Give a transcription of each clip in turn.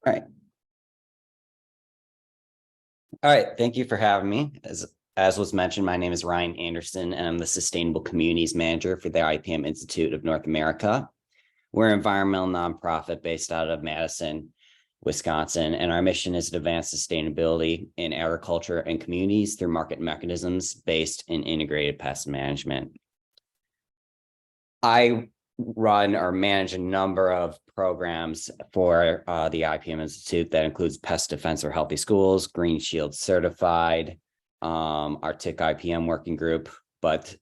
All right. All right. Thank you for having me. As was mentioned, my name is Ryan Anderson, and I'm the Sustainable Communities Manager for the IPM Institute of North America. We're an environmental nonprofit based out of Madison, Wisconsin, and our mission is to advance sustainability in agriculture and communities through market mechanisms based in integrated pest management. I run or manage a number of programs for the IPM Institute that includes Pest Defense for Healthy Schools, Green Shield Certified, our TIC IPM working group. But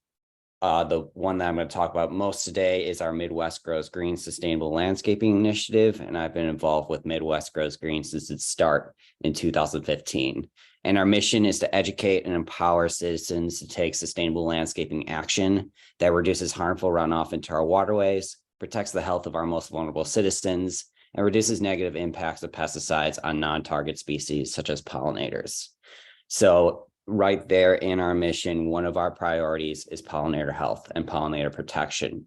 the one that I'm going to talk about most today is our Midwest Grows Green Sustainable Landscaping Initiative. And I've been involved with Midwest Grows Green since its start in 2015. And our mission is to educate and empower citizens to take sustainable landscaping action that reduces harmful runoff into our waterways, protects the health of our most vulnerable citizens, and reduces negative impacts of pesticides on non-target species such as pollinators. So right there in our mission, one of our priorities is pollinator health and pollinator protection.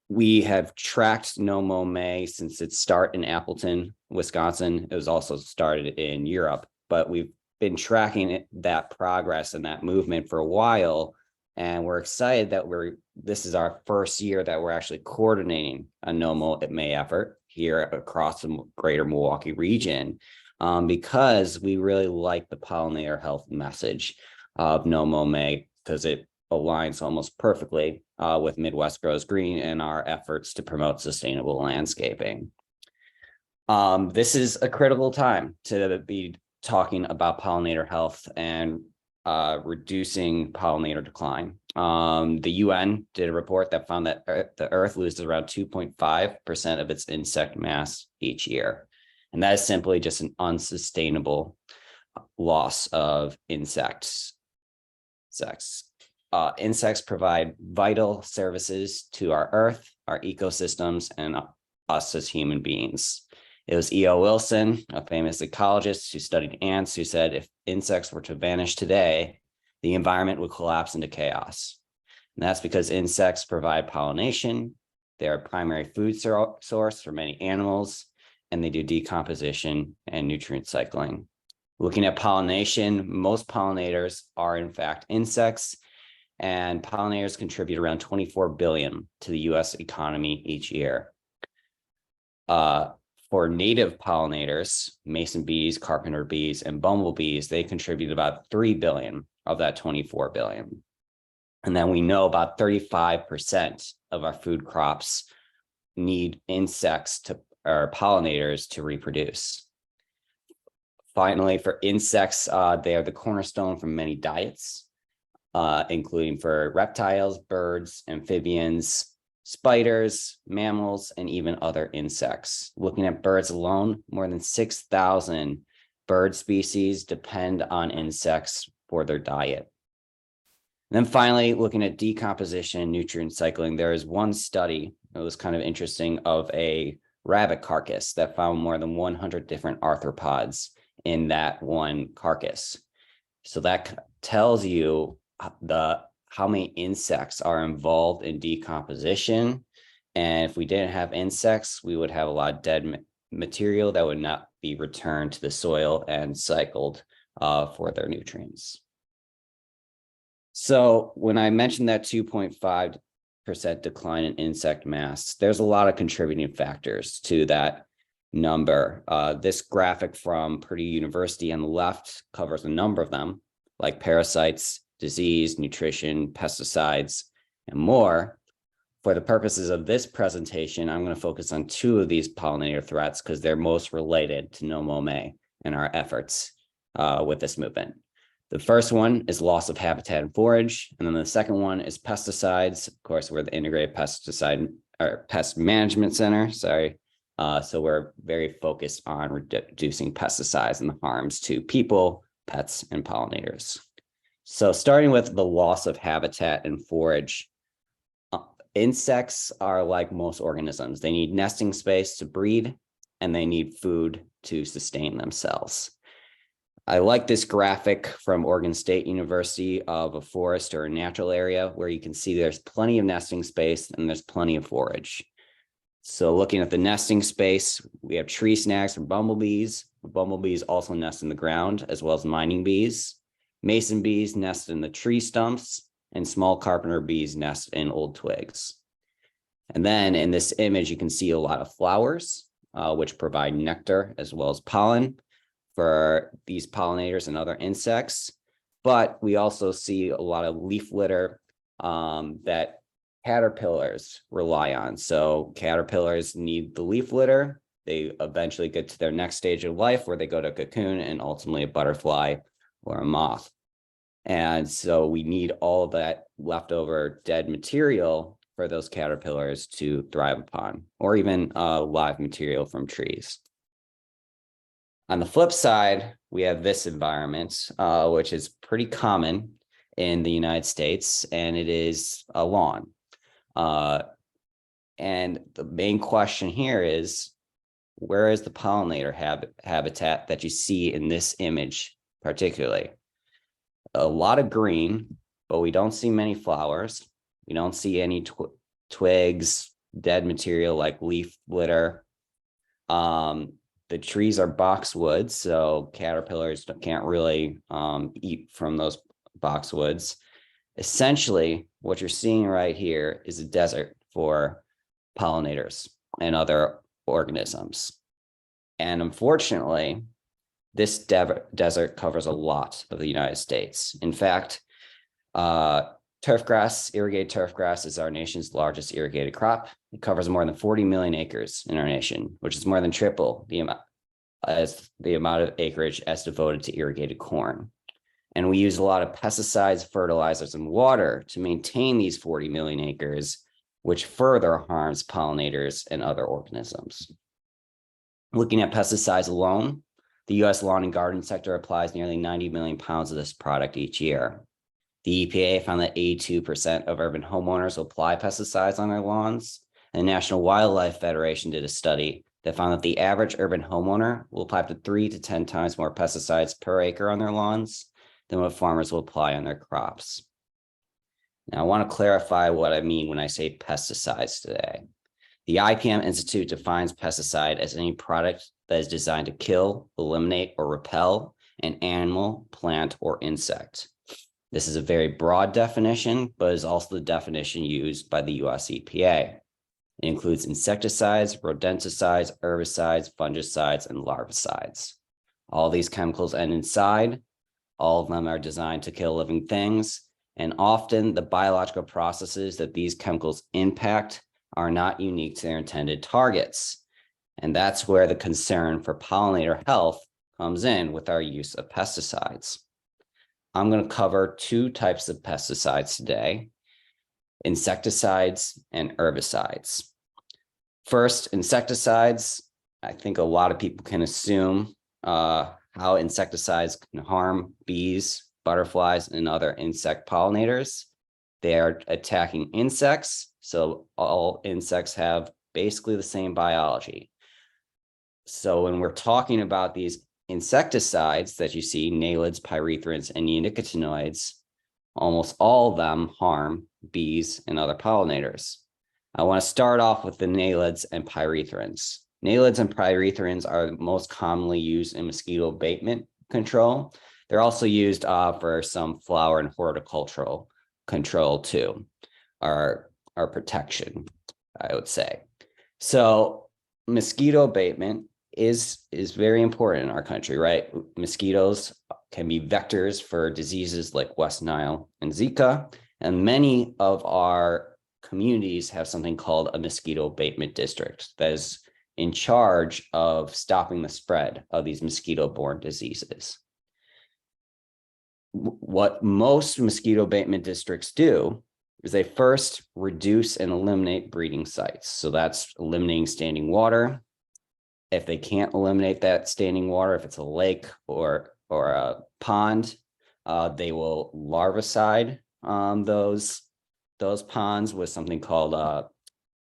We have tracked No Mow May since its start in Appleton, Wisconsin. It was also started in Europe, but we've been tracking that progress and that movement for a while. And we're excited that this is our first year that we're actually coordinating a No Mow May effort here across the greater Milwaukee region. Because we really like the pollinator health message of No Mow May, because it aligns almost perfectly with Midwest Grows Green and our efforts to promote sustainable landscaping. This is a critical time to be talking about pollinator health and reducing pollinator decline. The UN did a report that found that the Earth loses around 2.5% of its insect mass each year. And that is simply just an unsustainable loss of insects. Insects provide vital services to our Earth, our ecosystems, and us as human beings. It was E.O. Wilson, a famous ecologist who studied ants, who said if insects were to vanish today, the environment would collapse into chaos. And that's because insects provide pollination. They're a primary food source for many animals, and they do decomposition and nutrient cycling. Looking at pollination, most pollinators are in fact insects, and pollinators contribute around 24 billion to the US economy each year. For native pollinators, mason bees, carpenter bees, and bumblebees, they contribute about 3 billion of that 24 billion. And then we know about 35% of our food crops need insects or pollinators to reproduce. Finally, for insects, they are the cornerstone for many diets, including for reptiles, birds, amphibians, spiders, mammals, and even other insects. Looking at birds alone, more than 6,000 bird species depend on insects for their diet. And then finally, looking at decomposition and nutrient cycling, there is one study that was kind of interesting of a rabbit carcass that found more than 100 different arthropods in that one carcass. So that tells you how many insects are involved in decomposition. And if we didn't have insects, we would have a lot of dead material that would not be returned to the soil and cycled for their nutrients. So when I mentioned that 2.5% decline in insect mass, there's a lot of contributing factors to that number. This graphic from Purdue University on the left covers a number of them, like parasites, disease, nutrition, pesticides, and more. For the purposes of this presentation, I'm going to focus on two of these pollinator threats because they're most related to No Mow May and our efforts with this movement. The first one is loss of habitat and forage, and then the second one is pesticides. Of course, we're the Integrated Pest Management Center. So we're very focused on reducing pesticides and the harms to people, pets, and pollinators. So starting with the loss of habitat and forage, insects are like most organisms. They need nesting space to breed, and they need food to sustain themselves. I like this graphic from Oregon State University of a forest or a natural area where you can see there's plenty of nesting space and there's plenty of forage. So looking at the nesting space, we have tree snags for bumblebees. Bumblebees also nest in the ground, as well as mining bees. Mason bees nest in the tree stumps, and small carpenter bees nest in old twigs. And then in this image, you can see a lot of flowers, which provide nectar as well as pollen for these pollinators and other insects. But we also see a lot of leaf litter that caterpillars rely on. So caterpillars need the leaf litter. They eventually get to their next stage of life where they go to a cocoon and ultimately a butterfly or a moth. And so we need all of that leftover dead material for those caterpillars to thrive upon, or even live material from trees. On the flip side, we have this environment, which is pretty common in the United States, and it is a lawn. And the main question here is, where is the pollinator habitat that you see in this image particularly? A lot of green, but we don't see many flowers. We don't see any twigs, dead material like leaf litter. The trees are boxwoods, so caterpillars can't really eat from those boxwoods. Essentially, what you're seeing right here is a desert for pollinators and other organisms. And unfortunately, this desert covers a lot of the United States. In fact, turfgrass, irrigated turfgrass, is our nation's largest irrigated crop. It covers more than 40 million acres in our nation, which is more than triple the amount of acreage as devoted to irrigated corn. And we use a lot of pesticides, fertilizers, and water to maintain these 40 million acres, which further harms pollinators and other organisms. Looking at pesticides alone, the U.S. lawn and garden sector applies nearly 90 million pounds of this product each year. The EPA found that 82% of urban homeowners will apply pesticides on their lawns. And the National Wildlife Federation did a study that found that the average urban homeowner will apply up to 3 to 10 times more pesticides per acre on their lawns than what farmers will apply on their crops. Now, I want to clarify what I mean when I say pesticides today. The IPM Institute defines pesticide as any product that is designed to kill, eliminate, or repel an animal, plant, or insect. This is a very broad definition, but is also the definition used by the US EPA. It includes insecticides, rodenticides, herbicides, fungicides, and larvicides. All these chemicals end in "-cide. All of them are designed to kill living things, and often the biological processes that these chemicals impact are not unique to their intended targets. And that's where the concern for pollinator health comes in with our use of pesticides. I'm going to cover two types of pesticides today: insecticides and herbicides. First, insecticides. I think a lot of people can assume how insecticides can harm bees, butterflies, and other insect pollinators. They are attacking insects, so all insects have basically the same biology. So when we're talking about these insecticides that you see, nalids, pyrethrins, and neonicotinoids, almost all of them harm bees and other pollinators. I want to start off with the nalids and pyrethrins. Nalids and pyrethrins are most commonly used in mosquito abatement control. They're also used for some flower and horticultural control too, or protection, I would say. So mosquito abatement is very important in our country, right? Mosquitoes can be vectors for diseases like West Nile and Zika, and many of our communities have something called a mosquito abatement district that is in charge of stopping the spread of these mosquito-borne diseases. What most mosquito abatement districts do is they first reduce and eliminate breeding sites. So that's eliminating standing water. If they can't eliminate that standing water, if it's a lake or a pond, they will larvicide those ponds with something called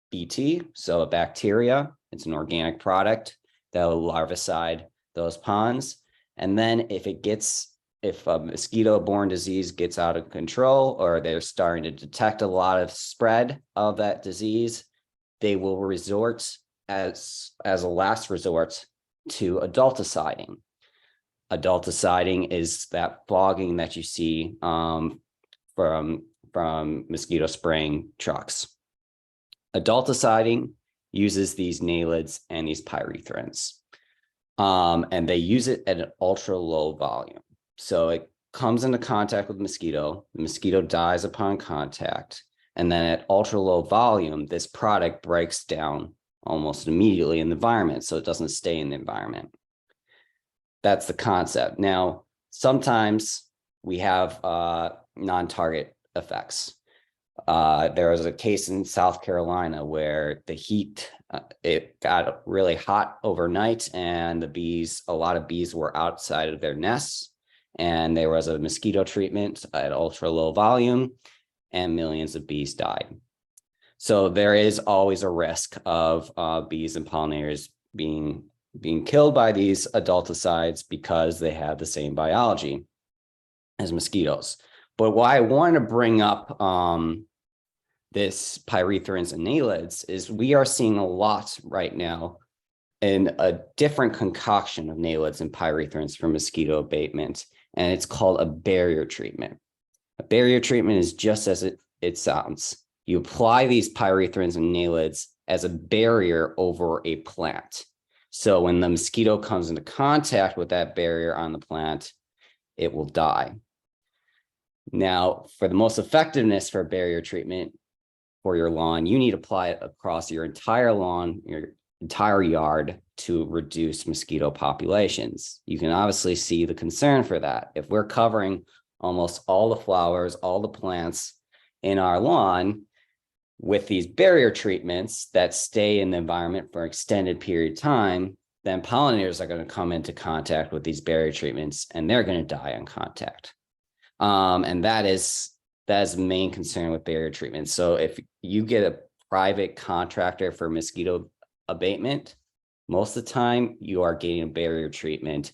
BT, so a bacteria. It's an organic product that will larvicide those ponds. And then if a mosquito-borne disease gets out of control, or they're starting to detect a lot of spread of that disease, they will resort as a last resort to adulticiding. Adulticiding is that fogging that you see from mosquito spraying trucks. Adulticiding uses these nalids and these pyrethrins, and they use it at an ultra low volume. So it comes into contact with the mosquito dies upon contact, and then at ultra low volume, this product breaks down almost immediately in the environment, so it doesn't stay in the environment. That's the concept. Now, sometimes we have non-target effects. There was a case in South Carolina where the heat, it got really hot overnight, and a lot of bees were outside of their nests, and there was a mosquito treatment at ultra low volume, and millions of bees died. So there is always a risk of bees and pollinators being killed by these adulticides because they have the same biology as mosquitoes. But why I want to bring up this pyrethrins and nalids is we are seeing a lot right now in a different concoction of nalids and pyrethrins for mosquito abatement, and it's called a barrier treatment. A barrier treatment is just as it sounds. You apply these pyrethrins and nalids as a barrier over a plant. So when the mosquito comes into contact with that barrier on the plant, it will die. Now, for the most effectiveness for barrier treatment for your lawn, you need to apply it across your entire lawn, your entire yard, to reduce mosquito populations. You can obviously see the concern for that. If we're covering almost all the flowers, all the plants in our lawn with these barrier treatments that stay in the environment for an extended period of time, then pollinators are going to come into contact with these barrier treatments, and they're going to die on contact. And that is the main concern with barrier treatment. So if you get a private contractor for mosquito abatement, most of the time you are getting a barrier treatment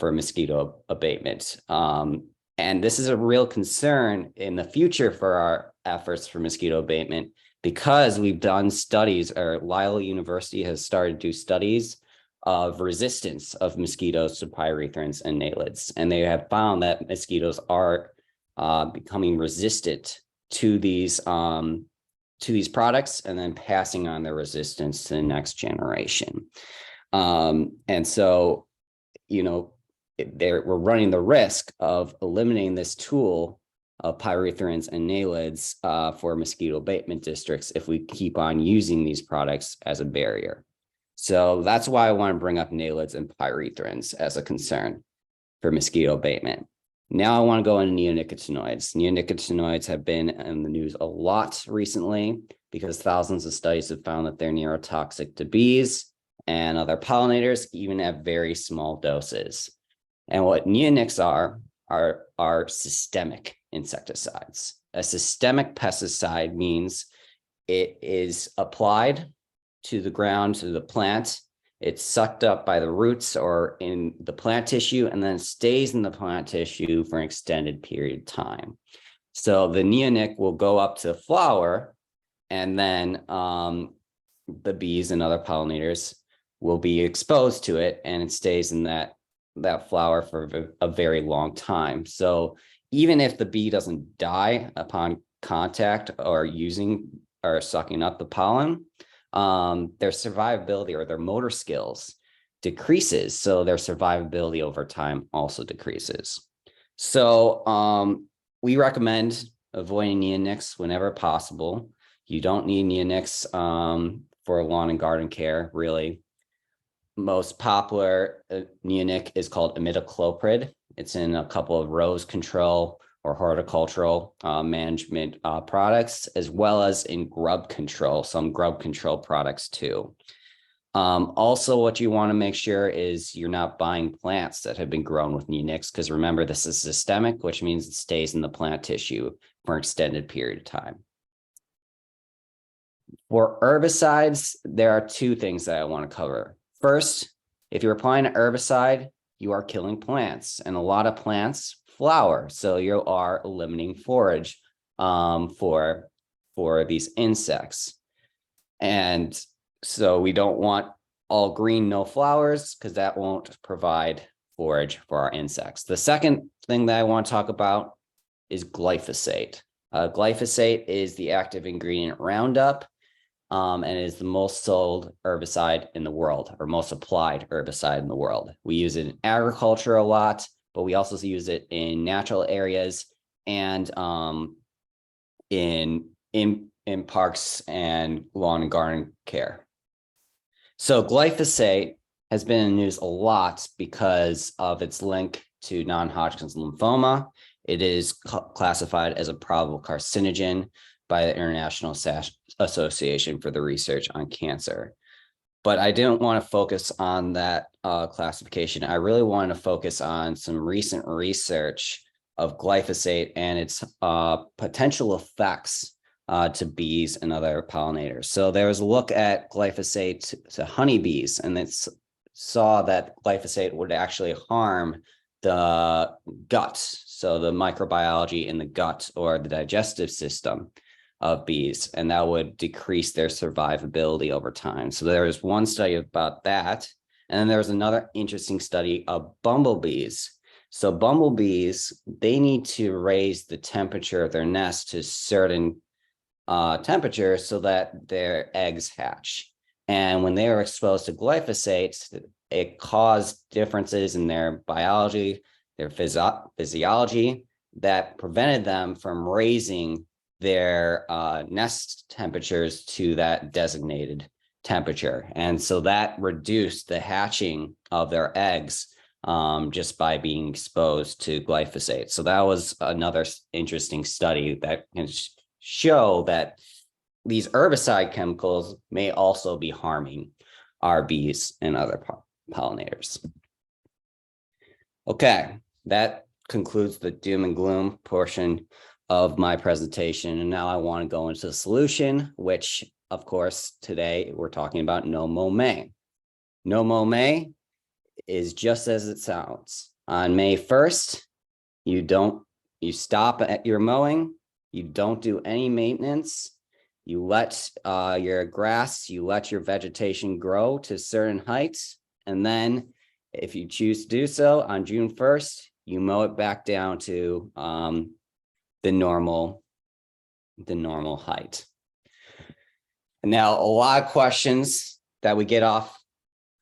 for mosquito abatement. And this is a real concern in the future for our efforts for mosquito abatement, because we've done studies, or Lyle University has started to do studies of resistance of mosquitoes to pyrethrins and nalids. And they have found that mosquitoes are becoming resistant to these products, and then passing on their resistance to the next generation. And so, we're running the risk of eliminating this tool of pyrethrins and nalids for mosquito abatement districts if we keep on using these products as a barrier. So that's why I want to bring up nalids and pyrethrins as a concern for mosquito abatement. Now I want to go into neonicotinoids. Neonicotinoids have been in the news a lot recently because thousands of studies have found that they're neurotoxic to bees and other pollinators, even at very small doses. And what neonics are systemic insecticides. A systemic pesticide means it is applied to the ground, to the plant. It's sucked up by the roots or in the plant tissue, and then stays in the plant tissue for an extended period of time. So the neonic will go up to the flower, and then the bees and other pollinators will be exposed to it, and it stays in that flower for a very long time. So even if the bee doesn't die upon contact or using or sucking up the pollen, their survivability or their motor skills decreases. So their survivability over time also decreases. So we recommend avoiding neonics whenever possible. You don't need neonics for lawn and garden care, really. Most popular neonic is called imidacloprid. It's in a couple of rose control or horticultural management products, as well as in grub control, some grub control products too. Also, what you want to make sure is you're not buying plants that have been grown with neonics, because remember, this is systemic, which means it stays in the plant tissue for an extended period of time. For herbicides, there are two things that I want to cover. First, if you're applying an herbicide, you are killing plants, and a lot of plants flower, so you are eliminating forage for these insects. And so we don't want all green, no flowers, because that won't provide forage for our insects. The second thing that I want to talk about is glyphosate. Glyphosate is the active ingredient Roundup, and is the most sold herbicide in the world, or most applied herbicide in the world. We use it in agriculture a lot, but we also use it in natural areas and in parks and lawn and garden care. So glyphosate has been in the news a lot because of its link to non-Hodgkin's lymphoma. It is classified as a probable carcinogen by the International Association for the Research on Cancer. But I didn't want to focus on that classification. I really wanted to focus on some recent research of glyphosate and its potential effects to bees and other pollinators. So there was a look at glyphosate to honeybees, and it saw that glyphosate would actually harm the gut, so the microbiology in the gut or the digestive system of bees, and that would decrease their survivability over time. So there was one study about that. And then there was another interesting study of bumblebees. So bumblebees, they need to raise the temperature of their nest to certain temperature so that their eggs hatch. And when they were exposed to glyphosate, it caused differences in their biology, their physiology, that prevented them from raising their nest temperatures to that designated temperature. And so that reduced the hatching of their eggs just by being exposed to glyphosate. So that was another interesting study that can show that these herbicide chemicals may also be harming our bees and other pollinators. Okay, that concludes the doom and gloom portion of my presentation. And now I want to go into the solution, which of course, today we're talking about No Mow May. No Mow May is just as it sounds. On May 1st, you stop at your mowing, you don't do any maintenance, you let your grass, you let your vegetation grow to certain heights. And then if you choose to do so on June 1st, you mow it back down to the normal height. And now a lot of questions that we get off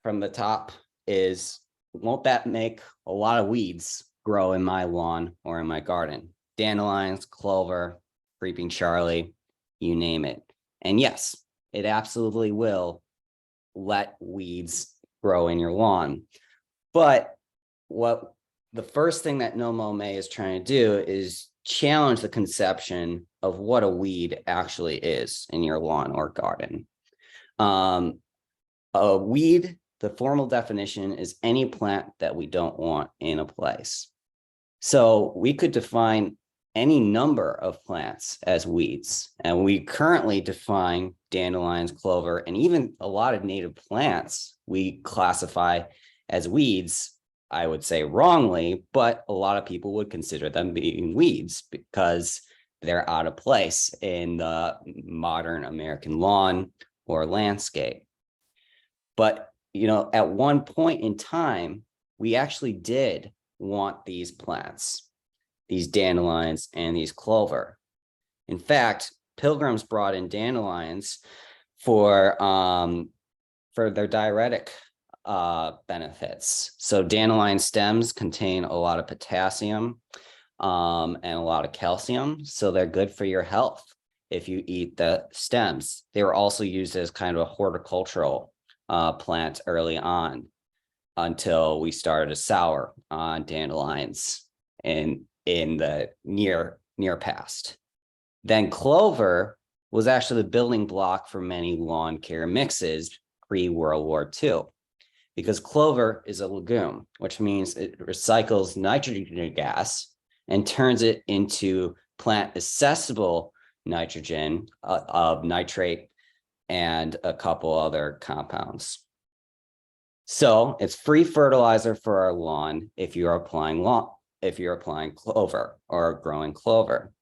from the top is, won't that make a lot of weeds grow in my lawn or in my garden? Dandelions, clover, creeping Charlie, you name it. And yes, it absolutely will let weeds grow in your lawn. But what the first thing that No Mow May is trying to do is challenge the conception of what a weed actually is in your lawn or garden. A weed, the formal definition, is any plant that we don't want in a place. So we could define any number of plants as weeds, and we currently define dandelions, clover, and even a lot of native plants we classify as weeds. I would say wrongly, but a lot of people would consider them being weeds because they're out of place in the modern American lawn or landscape. But, you know, at one point in time, we actually did want these plants, these dandelions and these clover. In fact, pilgrims brought in dandelions for their diuretic benefits. So dandelion stems contain a lot of potassium and a lot of calcium, so they're good for your health if you eat the stems. They were also used as kind of a horticultural plant early on, until we started to sour on dandelions in the near past. Then clover was actually the building block for many lawn care mixes pre-World War II. Because clover is a legume, which means it recycles nitrogen gas and turns it into plant accessible nitrogen of nitrate and a couple other compounds. So it's free fertilizer for our lawn if you're applying clover or growing clover.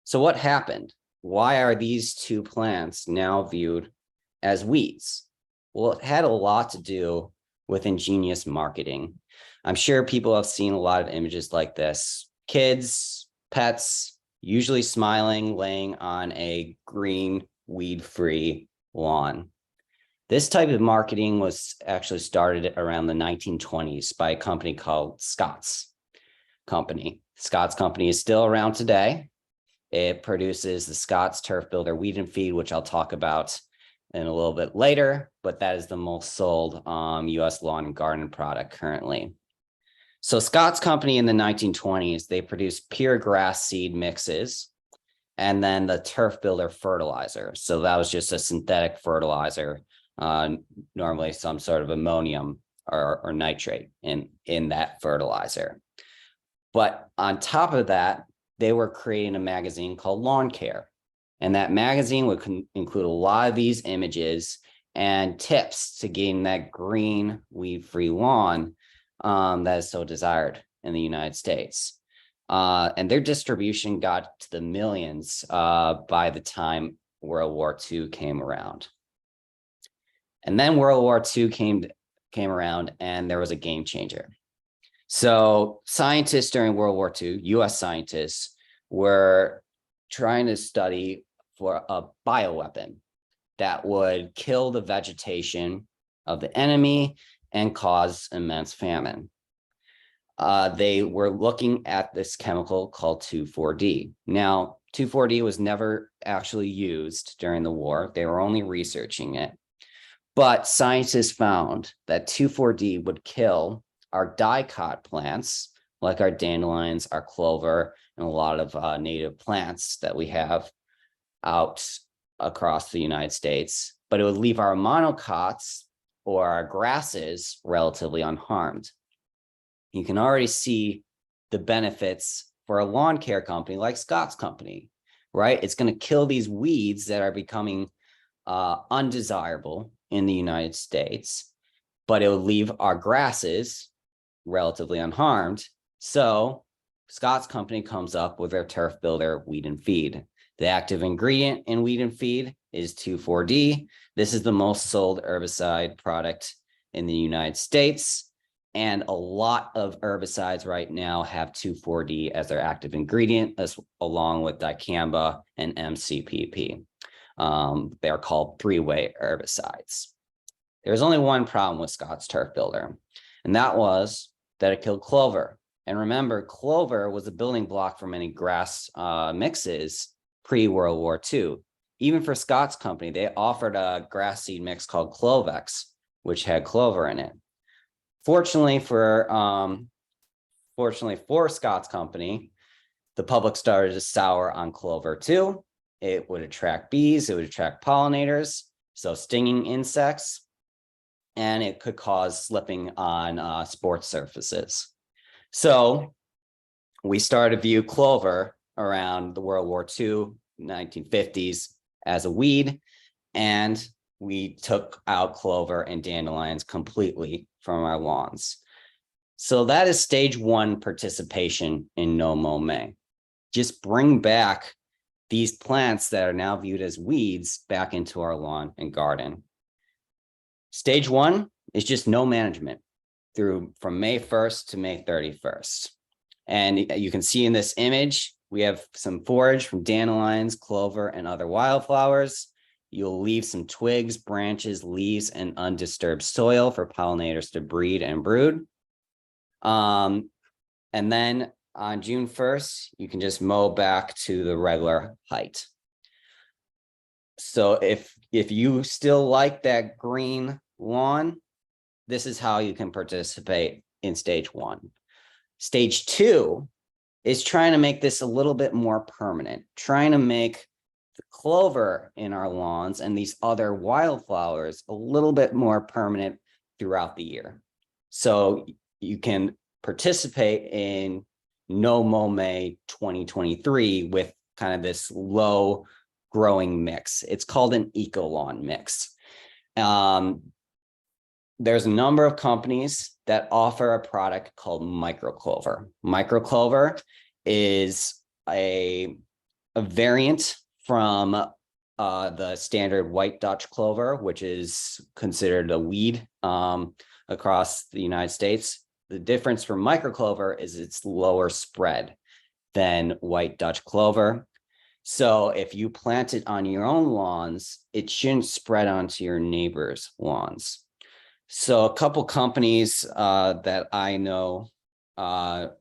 So what happened? Why are these two plants now viewed as weeds? Well, it had a lot to do with ingenious marketing. I'm sure people have seen a lot of images like this. Kids, pets, usually smiling, laying on a green, weed-free lawn. This type of marketing was actually started around the 1920s by a company called Scott's Company. Scott's Company is still around today. It produces the Scott's Turf Builder Weed and Feed, which I'll talk about in a little bit later, but that is the most sold US lawn and garden product currently. So Scott's Company in the 1920s, they produced pure grass seed mixes and then the Turf Builder fertilizer. So that was just a synthetic fertilizer, normally some sort of ammonium or nitrate in that fertilizer. But on top of that, they were creating a magazine called Lawn Care. And that magazine would include a lot of these images and tips to gain that green, weed-free lawn that is so desired in the United States. And their distribution got to the millions by the time World War II came around. And then World War II came around and there was a game changer. So scientists during World War II, US scientists, were trying to study for a bioweapon that would kill the vegetation of the enemy and cause immense famine. They were looking at this chemical called 2,4-D. Now, 2,4-D was never actually used during the war. They were only researching it. But scientists found that 2,4-D would kill our dicot plants, like our dandelions, our clover, and a lot of native plants that we have out across the United States, but it would leave our monocots or our grasses relatively unharmed. You can already see the benefits for a lawn care company like Scott's Company, right? It's going to kill these weeds that are becoming undesirable in the United States, but it will leave our grasses relatively unharmed. So Scott's Company comes up with their Turf Builder Weed and Feed. The active ingredient in Weed and Feed is 2,4-D. This is the most sold herbicide product in the United States. And a lot of herbicides right now have 2,4-D as their active ingredient, along with dicamba and MCPP. They're called three-way herbicides. There's only one problem with Scott's Turf Builder, and that was that it killed clover. And remember, clover was a building block for many grass mixes pre-World War II. Even for Scott's Company, they offered a grass seed mix called Clovex, which had clover in it. Fortunately for Scott's Company, the public started to sour on clover too. It would attract bees, it would attract pollinators, so stinging insects, and it could cause slipping on sports surfaces. So we started to view clover around the World War II, 1950s, as a weed, and we took out clover and dandelions completely from our lawns. So that is stage one participation in No Mow May. Just bring back these plants that are now viewed as weeds back into our lawn and garden. Stage one is just no management from May 1st to May 31st. And you can see in this image, we have some forage from dandelions, clover, and other wildflowers. You'll leave some twigs, branches, leaves, and undisturbed soil for pollinators to breed and brood. And then on June 1st, you can just mow back to the regular height. So if you still like that green lawn, this is how you can participate in stage one. Stage two is trying to make this a little bit more permanent, trying to make the clover in our lawns and these other wildflowers a little bit more permanent throughout the year. So you can participate in No Mow May 2023 with kind of this low growing mix. It's called an eco lawn mix. There's a number of companies that offer a product called microclover. Microclover is a variant from the standard white Dutch clover, which is considered a weed across the United States. The difference for microclover is it's lower spread than white Dutch clover. So if you plant it on your own lawns, it shouldn't spread onto your neighbor's lawns. So a couple companies that I know have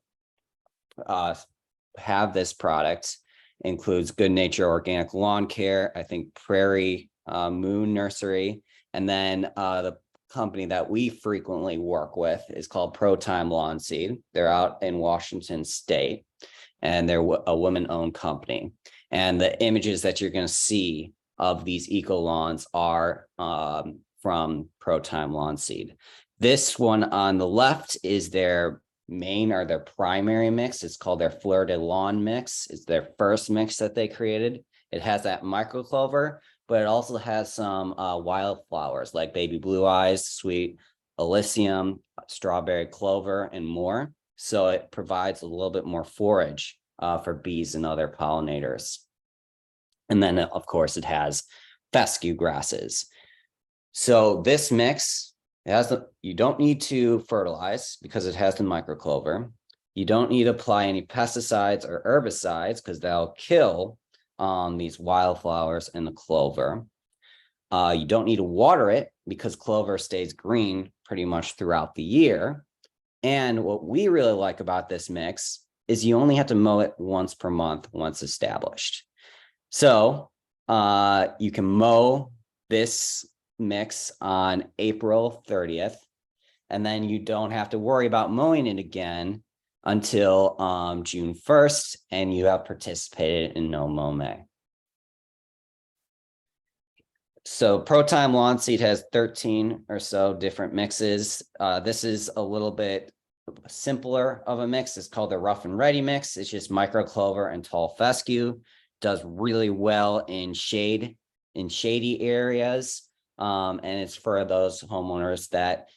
this product includes Good Nature Organic Lawn Care, I think Prairie Moon Nursery, and then the company that we frequently work with is called ProTime Lawn Seed. They're out in Washington State, and they're a woman-owned company. And the images that you're going to see of these eco lawns are from ProTime Lawn Seed. This one on the left is their main or their primary mix. It's called their Fleur de Lawn mix. It's their first mix that they created. It has that microclover, but it also has some wildflowers like baby blue eyes, sweet alyssum, strawberry clover, and more. So it provides a little bit more forage for bees and other pollinators. And then, of course, it has fescue grasses. So this mix, you don't need to fertilize because it has the microclover. You don't need to apply any pesticides or herbicides because they'll kill these wildflowers and the clover. You don't need to water it because clover stays green pretty much throughout the year. And what we really like about this mix is you only have to mow it once per month once established. So you can mow this mix on April 30th, and then you don't have to worry about mowing it again until June 1st, and you have participated in No Mow May. So ProTime Lawn Seed has 13 or so different mixes. This is a little bit simpler of a mix. It's called the Rough and Ready mix. It's just microclover and tall fescue. Does really well in shady areas. And it's for those homeowners that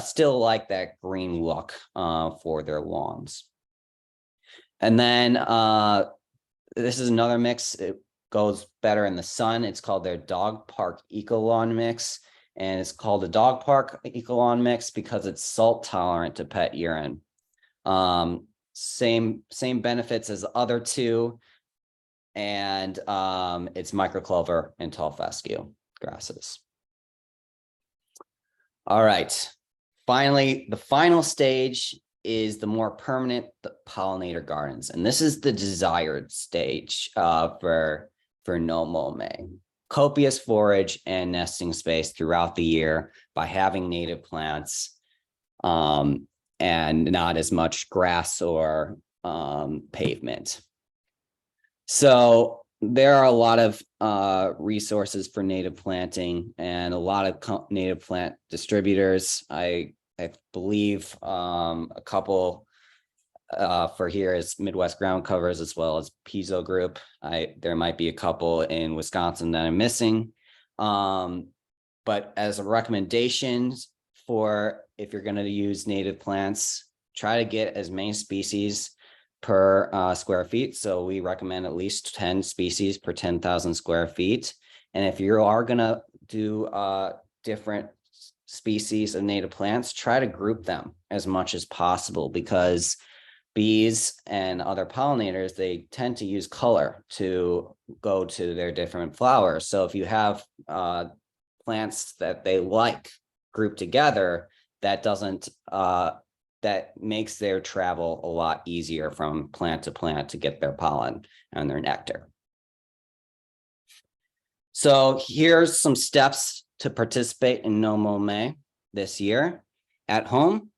still like that green look for their lawns. And then this is another mix. It goes better in the sun. It's called their Dog Park Eco Lawn Mix. And it's called the Dog Park Eco Lawn Mix because it's salt tolerant to pet urine. Same benefits as the other two. And it's microclover and tall fescue grasses. All right. Finally, the final stage is the more permanent pollinator gardens. And this is the desired stage for No Mow May. Copious forage and nesting space throughout the year by having native plants and not as much grass or pavement. So there are a lot of resources for native planting and a lot of native plant distributors. I believe a couple for here is Midwest Ground Covers as well as Pizzo Group. There might be a couple in Wisconsin that I'm missing. But as a recommendation for if you're going to use native plants, try to get as many species per square feet. So we recommend at least 10 species per 10,000 square feet. And if you are going to do different species of native plants, try to group them as much as possible because bees and other pollinators, they tend to use color to go to their different flowers. So if you have plants that they like grouped together, that makes their travel a lot easier from plant to plant to get their pollen and their nectar. So here's some steps to participate in No Mow May this year. At home,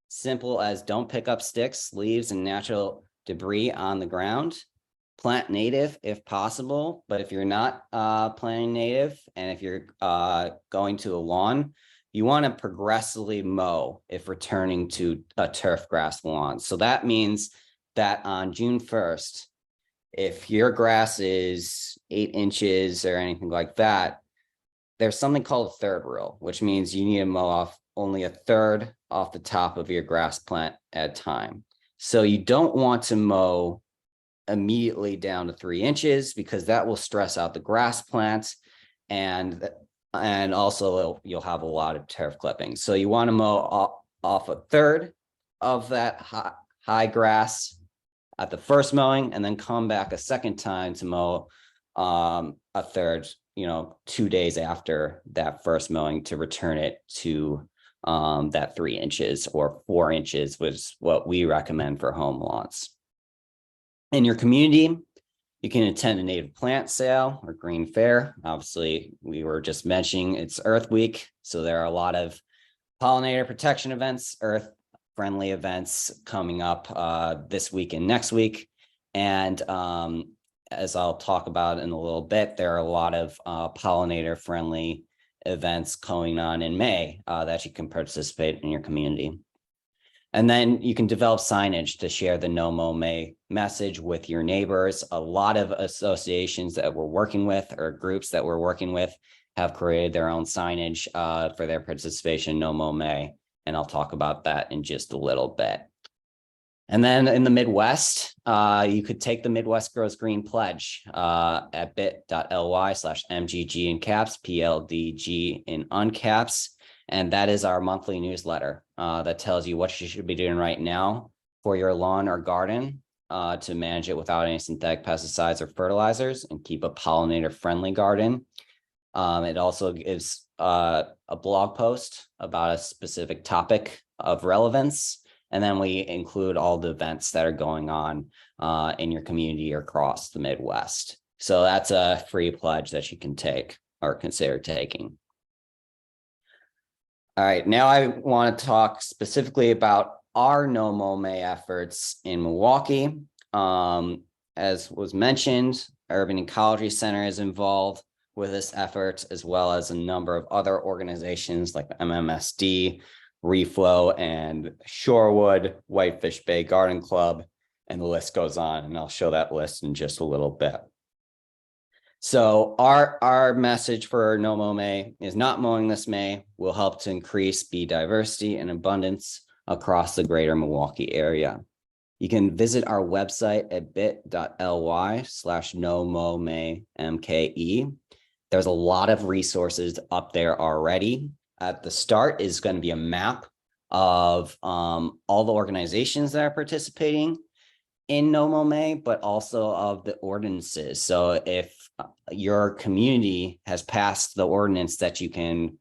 simple as don't pick up sticks, leaves, and natural debris on the ground. Plant native if possible, but if you're not planting native and if you're going to a lawn, you want to progressively mow if returning to a turf grass lawn. So that means that on June 1st, if your grass is 8 inches or anything like that, there's something called a third rule, which means you need to mow off only a third off the top of your grass plant at a time. So you don't want to mow immediately down to 3 inches, because that will stress out the grass plants, and also you'll have a lot of turf clippings. So you want to mow off a third of that high grass at the first mowing, and then come back a second time to mow a third, 2 days after that first mowing, to return it to that 3 inches or 4 inches, which is what we recommend for home lawns. In your community, you can attend a native plant sale or green fair. Obviously, we were just mentioning it's Earth Week, so there are a lot of pollinator protection events, earth-friendly events coming up this week and next week. And as I'll talk about in a little bit, there are a lot of pollinator-friendly events going on in May that you can participate in your community. And then you can develop signage to share the No Mow May message with your neighbors. A lot of associations that we're working with, or groups that we're working with, have created their own signage for their participation in No Mow May. And I'll talk about that in just a little bit. And then in the Midwest, you could take the Midwest Grows Green Pledge at bit.ly/MGG in caps, PLDG in uncaps. And that is our monthly newsletter that tells you what you should be doing right now for your lawn or garden to manage it without any synthetic pesticides or fertilizers and keep a pollinator-friendly garden. It also gives a blog post about a specific topic of relevance. And then we include all the events that are going on in your community or across the Midwest. So that's a free pledge that you can take or consider taking. All right, now I want to talk specifically about our No Mow May efforts in Milwaukee. As was mentioned, Urban Ecology Center is involved with this effort, as well as a number of other organizations like the MMSD, Reflow, and Shorewood, Whitefish Bay Garden Club, and the list goes on, and I'll show that list in just a little bit. So our message for No Mow May is not mowing this May will help to increase bee diversity and abundance across the greater Milwaukee area. You can visit our website at bit.ly/NoMowMayMKE. There's a lot of resources up there already. At the start is going to be a map of all the organizations that are participating in No Mow May, but also of the ordinances. So if your community has passed the ordinance that you can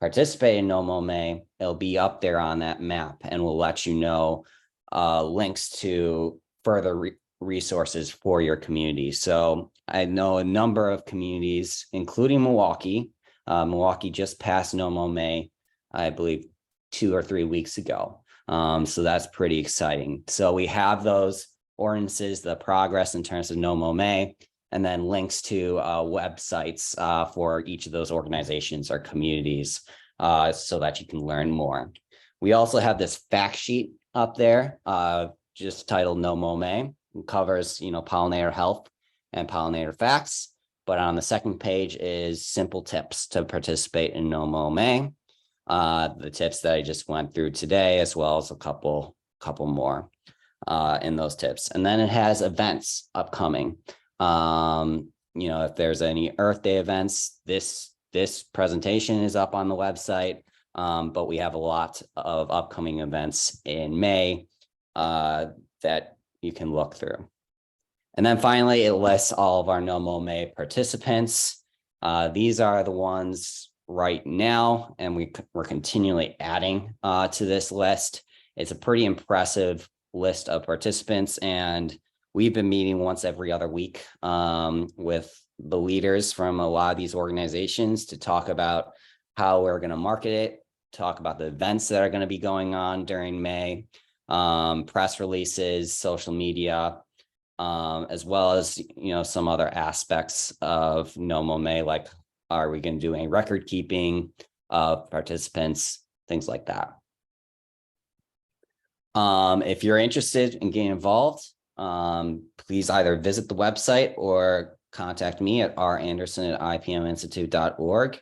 participate in No Mow May, it'll be up there on that map, and we'll let you know links to further resources for your community. So I know a number of communities, including Milwaukee. Milwaukee just passed No Mow May, I believe 2 or 3 weeks ago. So that's pretty exciting. So we have those ordinances, the progress in terms of No Mow May, and then links to websites for each of those organizations or communities so that you can learn more. We also have this fact sheet up there, just titled No Mow May. It covers, pollinator health and pollinator facts. But on the second page is simple tips to participate in No Mow May. The tips that I just went through today, as well as a couple more in those tips. And then it has events upcoming. If there's any Earth Day events, this presentation is up on the website, but we have a lot of upcoming events in May that you can look through. And then finally, it lists all of our No Mow May participants. These are the ones right now, and we're continually adding to this list. It's a pretty impressive list of participants, and we've been meeting once every other week with the leaders from a lot of these organizations to talk about how we're going to market it, talk about the events that are going to be going on during May, press releases, social media, as well as, some other aspects of No Mow May, like are we going to do any record keeping of participants, things like that. If you're interested in getting involved, please either visit the website or contact me at randerson@ipminstitute.org,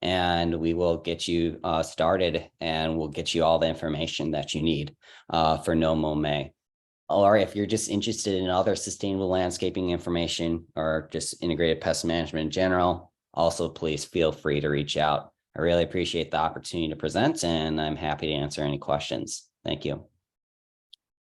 and we will get you started, and we'll get you all the information that you need for No Mow May. or if you're just interested in other sustainable landscaping information or just integrated pest management in general, also please feel free to reach out. I really appreciate the opportunity to present, and I'm happy to answer any questions. Thank you.